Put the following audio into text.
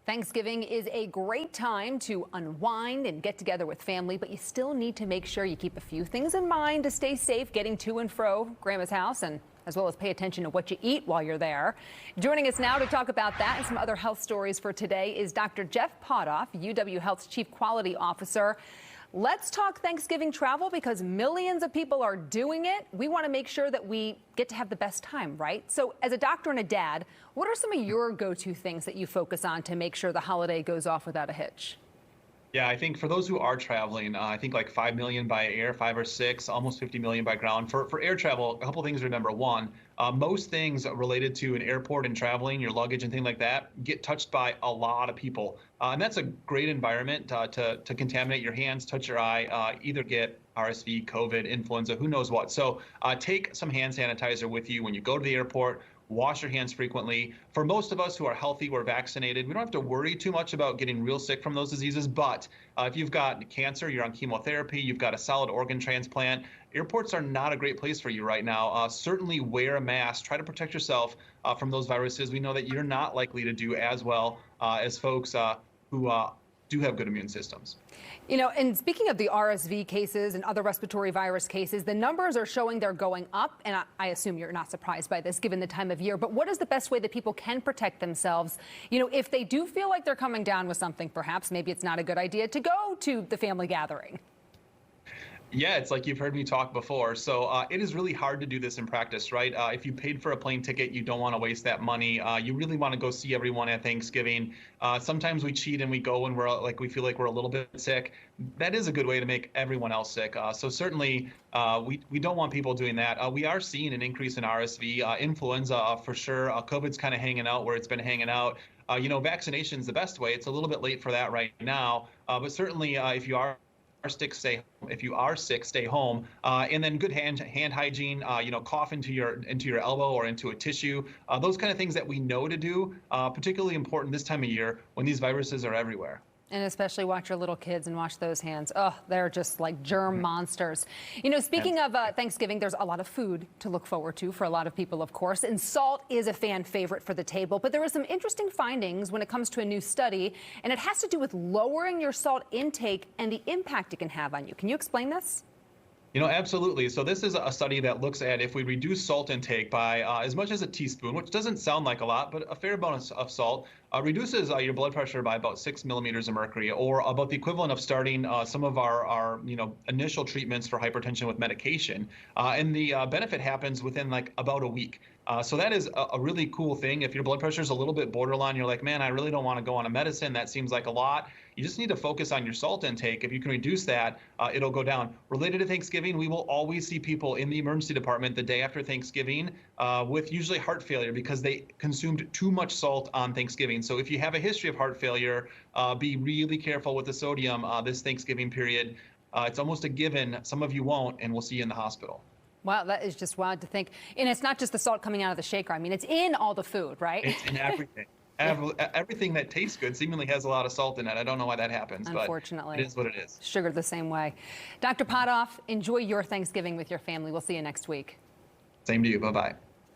Thanksgiving is a great time to unwind and get together with family, but you still need to make sure you keep a few things in mind to stay safe getting to and fro Grandma's house, and as well as pay attention to what you eat while you're there. Joining us now to talk about that and some other health stories for today is Dr. Jeff Pothof, UW Health's Chief Quality Officer. Let's talk Thanksgiving travel because millions of people are doing it. We want to make sure that we get to have the best time, right? So as a doctor and a dad, what are some of your go-to things that you focus on to make sure the holiday goes off without a hitch? Yeah, I think for those who are traveling, I think like 5 million by air, 5 or 6, almost 50 million by ground. For air travel, a couple things to remember. One, most things related to an airport and traveling, your luggage and things like that, get touched by a lot of people. And that's a great environment to contaminate your hands, touch your eye, either get RSV, COVID, influenza, who knows what. So take some hand sanitizer with you when you go to the airport. Wash your hands frequently. For most of us who are healthy, we're vaccinated, we don't have to worry too much about getting real sick from those diseases. But if you've got cancer, you're on chemotherapy, you've got a solid organ transplant, airports are not a great place for you right now. Certainly wear a mask. Try to protect yourself from those viruses. We know that you're not likely to do as well as folks who do have good immune systems. You know, and speaking of the RSV cases and other respiratory virus cases, the numbers are showing they're going up. And I assume you're not surprised by this given the time of year. But what is the best way that people can protect themselves? You know, if they do feel like they're coming down with something, perhaps maybe it's not a good idea to go to the family gathering. Yeah, it's like you've heard me talk before. So it is really hard to do this in practice, right? If you paid for a plane ticket, you don't want to waste that money. You really want to go see everyone at Thanksgiving. Sometimes we cheat and we go when we feel like we're a little bit sick. That is a good way to make everyone else sick. So certainly we don't want people doing that. We are seeing an increase in RSV, influenza for sure. COVID's kind of hanging out where it's been hanging out. Vaccination's the best way. It's a little bit late for that right now. But certainly if you are sick, stay home. If you are sick, stay home. And then good hand hygiene. Cough into your elbow or into a tissue. Those kind of things that we know to do. Particularly important this time of year when these viruses are everywhere. And especially watch your little kids and wash those hands. Oh, they're just like germ monsters. You know, speaking of Thanksgiving, there's a lot of food to look forward to for a lot of people, of course. And salt is a fan favorite for the table. But there are some interesting findings when it comes to a new study. And it has to do with lowering your salt intake and the impact it can have on you. Can you explain this? Absolutely. So this is a study that looks at if we reduce salt intake by as much as a teaspoon, which doesn't sound like a lot, but a fair amount of salt reduces your blood pressure by about 6 millimeters of mercury, or about the equivalent of starting some of our initial treatments for hypertension with medication. And the benefit happens within like about a week. So that is a really cool thing. If your blood pressure is a little bit borderline, you're like, man, I really don't want to go on a medicine. That seems like a lot. You just need to focus on your salt intake. If you can reduce that, it'll go down. Related to Thanksgiving, we will always see people in the emergency department the day after Thanksgiving with usually heart failure because they consumed too much salt on Thanksgiving. So if you have a history of heart failure, be really careful with the sodium this Thanksgiving period. It's almost a given. Some of you won't, and we'll see you in the hospital. Wow, that is just wild to think. And it's not just the salt coming out of the shaker. I mean, it's in all the food, right? It's in everything. Everything that tastes good seemingly has a lot of salt in it. I don't know why that happens, unfortunately, but it is what it is. Sugar the same way. Dr. Pothof, enjoy your Thanksgiving with your family. We'll see you next week. Same to you. Bye-bye.